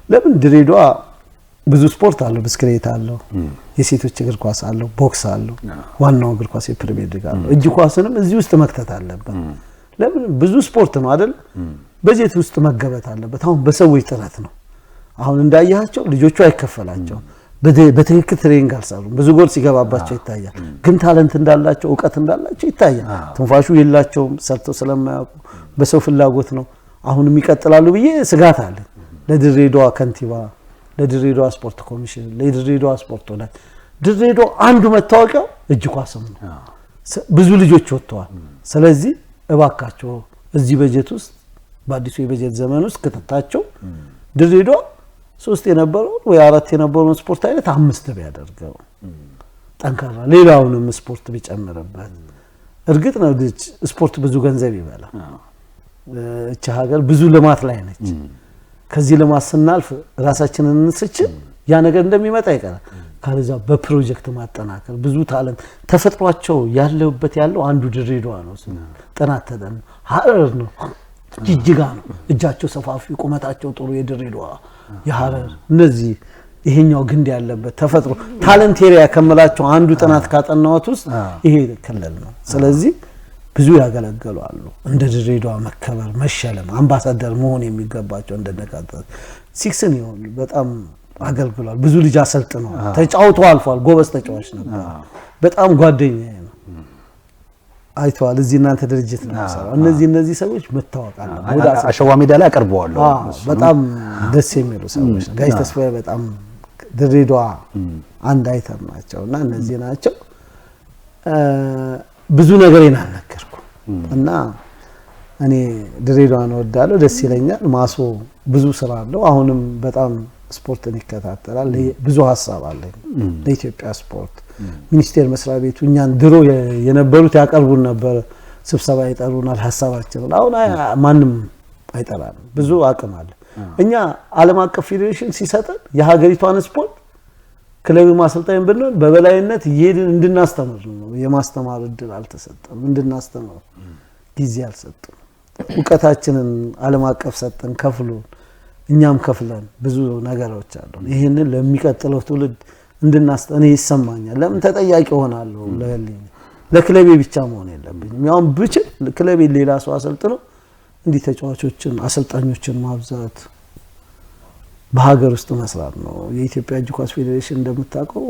ለምን ድሬዳዋ ብዙ ስፖርት አለው፣ ብስክሌት አለው፣ የሴቶች እግር ኳስ አለው፣ ቦክስ አለው፣ ዋናው እግር ኳስ የፕሪሚየር ሊግ አለው። እጅ ኳስንም እዚህ ውስጥ መክተት አለበት። ለምን ብዙ ስፖርት ነው አይደል? በጀት ውስጥ መገበት አለበት። አሁን በሰዎች ጥረት ነው። አሁን እንዳያቸው ልጆቹ አይከፈላቸው በትክክል ትሬኒንግ አልሰሩም። ብዙ ጎል ሲገባባቸው ይታያል። ግን ታለንት እንዳላቸው ዕውቀት እንዳላቸው ይታያል። ትንፋሹ የላቸውም፣ ሰርተው ስለማያውቁ በሰው ፍላጎት ነው። አሁንም ይቀጥላሉ ብዬ ስጋት አለ። ለድሬዳዋ ከንቲባ፣ ለድሬዳዋ ስፖርት ኮሚሽን፣ ለድሬዳዋ ስፖርት ወላጅ ድሬዳዋ አንዱ መታወቂያው እጅ ኳስም ነው። ብዙ ልጆች ወጥተዋል። ስለዚህ እባካቸው እዚህ በጀት ውስጥ በአዲሱ የበጀት ዘመን ውስጥ ከተታቸው ድሬዳዋ 3 የነበረው ወይ 4 የነበረውን ስፖርት አይነት 5 ቢያደርገው ጠንካራ ሌላውንም ስፖርት ቢጨምርበት። እርግጥ ነው ስፖርት ብዙ ገንዘብ ይበላል። እቺ ሀገር ብዙ ልማት ላይ ነች። ከዚህ ልማት ስናልፍ ራሳችንን እንስችል ያ ነገር እንደሚመጣ ይቀራል። ካለዛ በፕሮጀክት ማጠናከር ብዙ ታለንት ተፈጥሯቸው ያለው አንዱ ድሬዳዋ ነው። ጥናት ተደም ሀረር ነው፣ ጅጅጋ ነው። እጃቸው ሰፋፊ ቁመታቸው ጥሩ የድሬዳዋ የሀረር እነዚህ ይሄኛው ግንድ ያለበት ተፈጥሮ ታለንት ኤሪያ ከመላቸው አንዱ ጥናት ካጠናውት ውስጥ ይሄ ክልል ነው። ስለዚህ ብዙ ያገለገሉ አሉ። እንደ ድሬዳዋ መከበር መሸለም አምባሳደር መሆን የሚገባቸው እንደነቃተ ሲክስን ይሆን በጣም አገልግሏል። ብዙ ልጅ አሰልጥነው ተጫውቶ አልፏል። ጎበዝ ተጫዋች ነበር። በጣም ጓደኛዬ ነው። አይቷል። እዚህ እናንተ ድርጅት ነው ሰራው። እነዚህ ሰዎች መታወቅ አለበት። አሸዋ ሜዳ ላይ አቀርበዋለሁ። በጣም ደስ የሚሉ ሰዎች ጋሽ ተስፋዬ በጣም ድሬዳዋ አንድ አይተም ናቸውና እነዚህ ናቸው። ብዙ ነገር ይናነከርኩ እና እኔ ድሬዳዋን እወዳለሁ፣ ደስ ይለኛል። ማሶ ብዙ ስራ አለው። አሁንም በጣም ስፖርትን ይከታተላል። ብዙ ሐሳብ አለኝ ለኢትዮጵያ ስፖርት ሚኒስቴር መስሪያ ቤቱ እኛን ድሮ የነበሩት ያቀርቡን ነበር፣ ስብሰባ ይጠሩናል፣ ሐሳባችንን አሁን ማንም አይጠራም። ብዙ አቅም አለ። እኛ ዓለም አቀፍ ፌዴሬሽን ሲሰጠን የሀገሪቷን ስፖርት ክለብ ማሰልጣኝ ብንሆን በበላይነት ይሄድን እንድናስተምር ነው። የማስተማር እድል አልተሰጠም። እንድናስተምር ጊዜ አልሰጠም። ዕውቀታችንን ዓለም አቀፍ ሰጠን፣ ከፍሉን፣ እኛም ከፍለን ብዙ ነገሮች አሉ። ይሄንን ለሚቀጥለው ትውልድ እንድናስተኔ ይሰማኛል። ለምን ተጠያቂ ሆናለሁ? ለክለቤ ብቻ መሆን የለብኝም። ያው ብችል ክለቤ ሌላ ሰው አሰልጥነው እንዲህ ተጫዋቾችን አሰልጣኞችን ማብዛት በሀገር ውስጥ መስራት ነው። የኢትዮጵያ እጅ ኳስ ፌዴሬሽን እንደምታውቀው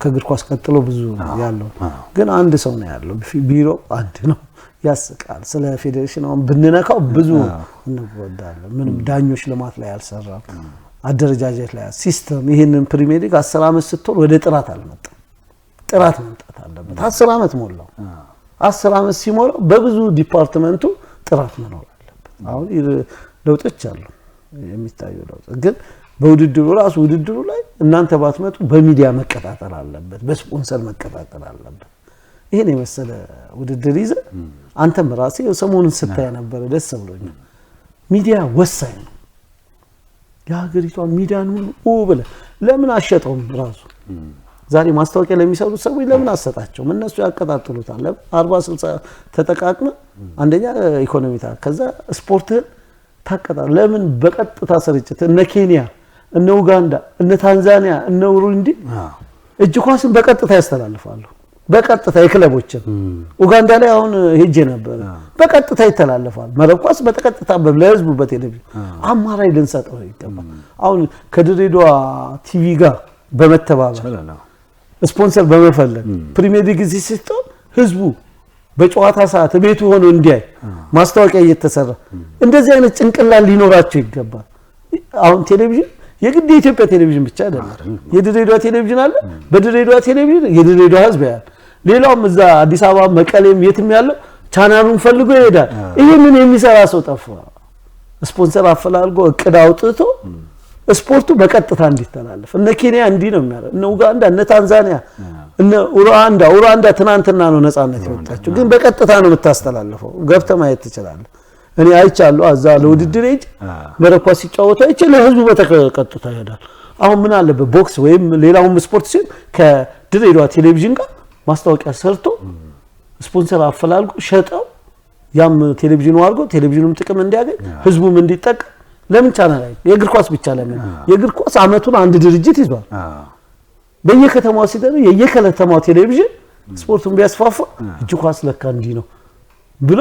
ከእግር ኳስ ቀጥሎ ብዙ ያለው ግን አንድ ሰው ነው ያለው። ቢሮ አንድ ነው። ያስቃል። ስለ ፌዴሬሽን አሁን ብንነካው ብዙ እንወዳለን። ምንም ዳኞች ልማት ላይ አልሰራም፣ አደረጃጀት ላይ ሲስተም። ይሄንን ፕሪሚየር ሊግ 10 ዓመት ስትሆን ወደ ጥራት አልመጣም። ጥራት መምጣት አለበት። 10 ዓመት ሞላው። 10 ዓመት ሲሞላው በብዙ ዲፓርትመንቱ ጥራት መኖር አለበት። አሁን ለውጦች አሉ የሚታዩ ለውጥ ግን በውድድሩ ራሱ ውድድሩ ላይ እናንተ ባትመጡ በሚዲያ መቀጣጠል አለበት፣ በስፖንሰር መቀጣጠል አለበት። ይሄን የመሰለ ውድድር ይዘ አንተም ራሴ ሰሞኑን ስታይ ነበር፣ ደስ ብሎኛል። ሚዲያ ወሳኝ ነው። የሀገሪቷን ሚዲያን ሁሉ ብለ ለምን አሸጠውም ራሱ ዛሬ ማስታወቂያ ለሚሰሩት ሰዎች ለምን አሰጣቸውም? እነሱ ያቀጣጥሉታል። 40 60 ተጠቃቅመ አንደኛ ኢኮኖሚታ ከዛ ስፖርትን ታቀጣጥል። ለምን በቀጥታ ስርጭት እነ ኬንያ እነ ኡጋንዳ እነ ታንዛኒያ እነ ቡሩንዲ እጅ ኳስን በቀጥታ ያስተላልፋሉ። በቀጥታ የክለቦችን ኡጋንዳ ላይ አሁን ሄጄ ነበር። በቀጥታ ይተላለፋል። መረብ ኳስ በቀጥታ ለህዝቡ በቴሌቪዥን አማራጭ ልንሰጠው ይገባል። አሁን ከድሬዳዋ ቲቪ ጋር በመተባበር ስፖንሰር በመፈለግ ፕሪሚየር ሊግ ሲስተም ህዝቡ በጨዋታ ሰዓት ቤቱ ሆኖ እንዲያይ ማስታወቂያ እየተሰራ እንደዚህ አይነት ጭንቅላት ሊኖራቸው ይገባል። አሁን ቴሌቪዥን የግድ የኢትዮጵያ ቴሌቪዥን ብቻ አይደለም። የድሬዳዋ ቴሌቪዥን አለ። በድሬዳዋ ቴሌቪዥን የድሬዳዋ ህዝብ ያያል። ሌላውም እዛ አዲስ አበባ መቀሌም የትም ያለው ቻናሉን ፈልጎ ይሄዳል። ይሄንን የሚሰራ ሰው ጠፋ። ስፖንሰር አፈላልጎ እቅድ አውጥቶ ስፖርቱ በቀጥታ እንዲተላለፍ እነ ኬንያ እንዲህ ነው የሚያደርጉት፣ እነ ኡጋንዳ እነ ታንዛኒያ እነ ኡራንዳ ትናንትና ነው ነፃነት የወጣችው፣ ግን በቀጥታ ነው የምታስተላልፈው። ገብተህ ማየት ትችላለህ። እኔ አይቻለሁ። አዛ ለውድድር ሄጅ መረብ ኳስ ሲጫወቱ አይቼ ለህዝቡ በቀጥታ ይሄዳል። አሁን ምን አለበት ቦክስ ወይም ሌላውም ስፖርት ሲሆን ከድሬዳዋ ቴሌቪዥን ጋር ማስታወቂያ ሰርቶ ስፖንሰር አፈላልጎ ሸጠው ያም ቴሌቪዥኑ አድርጎ ቴሌቪዥኑም ጥቅም እንዲያገኝ ህዝቡም እንዲጠቀም። ለምን ቻናል ላይ የእግር ኳስ ብቻ ለምን የእግር ኳስ አመቱን አንድ ድርጅት ይዟል። በየከተማው ሲደረግ የየከተማው ቴሌቪዥን ስፖርቱን ቢያስፋፋ እጅ ኳስ ለካ እንዲህ ነው ብሎ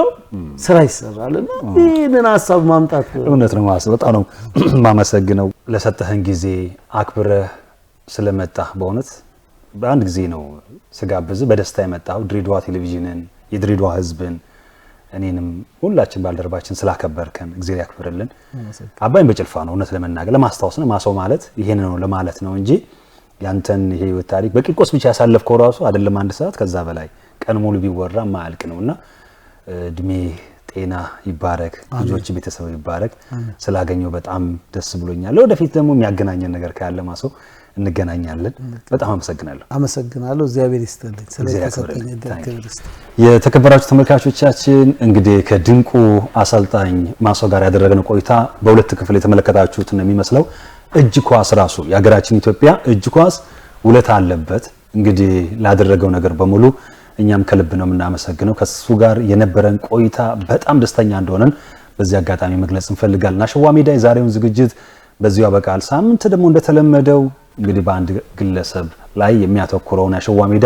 ስራ ይሰራልና ይሄንን ሐሳብ ማምጣት እውነት ነው። በጣም ነው ማመሰግነው ለሰጠህን ጊዜ አክብረህ ስለመጣህ። በእውነት በአንድ ጊዜ ነው ስጋብዝ በደስታ የመጣው። ድሬዳዋ ቴሌቪዥንን የድሬዳዋ ህዝብን እኔንም ሁላችን ባልደረባችን ስላከበርከን እግዚአብሔር ያክብርልን። አባይን በጭልፋ ነው እውነት ለመናገር ለማስታወስ ነው። ማሰው ማለት ይሄን ነው ለማለት ነው እንጂ ያንተን ይሄ ታሪክ በቂርቆስ ብቻ ያሳለፍከው ራሱ አይደለም 1 ሰዓት ከዛ በላይ ቀን ሙሉ ቢወራ ማያልቅ ነውና እድሜ ጤና ይባረክ፣ ልጆች ቤተሰብ ይባረክ። ስላገኘው በጣም ደስ ብሎኛል። ወደፊት ደግሞ የሚያገናኘን ነገር ካለ ማሰው እንገናኛለን። በጣም አመሰግናለሁ። እግዚአብሔር ይስጥልኝ ስለተሰጠኝ እድል። የተከበራችሁ ተመልካቾቻችን እንግዲህ ከድንቁ አሰልጣኝ ማሰው ጋር ያደረግነው ቆይታ በሁለት ክፍል የተመለከታችሁት ነው የሚመስለው። እጅ ኳስ ራሱ የሀገራችን ኢትዮጵያ እጅ ኳስ ውለታ አለበት። እንግዲህ ላደረገው ነገር በሙሉ እኛም ከልብ ነው የምናመሰግነው። ከሱ ጋር የነበረን ቆይታ በጣም ደስተኛ እንደሆነን በዚህ አጋጣሚ መግለጽ እንፈልጋለን። አሸዋ ሜዳ የዛሬውን ዝግጅት በዚሁ ያበቃል። ሳምንት ደግሞ እንደተለመደው እንግዲህ በአንድ ግለሰብ ላይ የሚያተኩረውን አሸዋ ሜዳ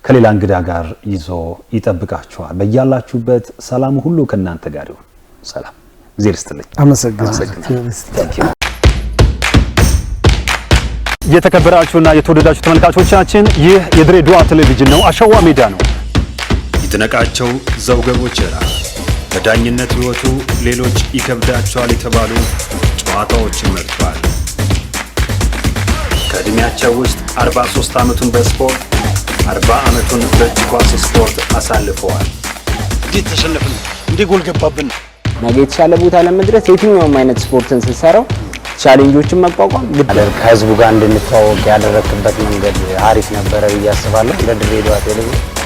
ከሌላ እንግዳ ጋር ይዞ ይጠብቃችኋል። በያላችሁበት ሰላም ሁሉ ከናንተ ጋር ይሁን። ሰላም እግዚአብሔር ይስጥልኝ። አመሰግናለሁ። የተከበራችሁና የተወደዳችሁ ተመልካቾቻችን ይህ የድሬዳዋ ቴሌቪዥን ነው። አሸዋ ሜዳ ነው። ይድነቃቸው ዘውገ ቦቸራ በዳኝነት ህይወቱ ሌሎች ይከብዳቸዋል የተባሉ ጨዋታዎችን መርጧል። ከእድሜያቸው ውስጥ 43 ዓመቱን በስፖርት 40 ዓመቱን በእጅ ኳስ ስፖርት አሳልፈዋል። እንዴት ተሸነፍን? እንዴ ጎል ገባብን? ነገ የተሻለ ቦታ ለመድረስ የትኛውም አይነት ስፖርትን ስትሰራው ቻሌንጆችን መቋቋም ግድ ነው። ከህዝቡ ጋር እንድንተዋወቅ ያደረክበት መንገድ አሪፍ ነበረ ብዬ አስባለሁ። ለድሬዳዋ ቴሌቪዥን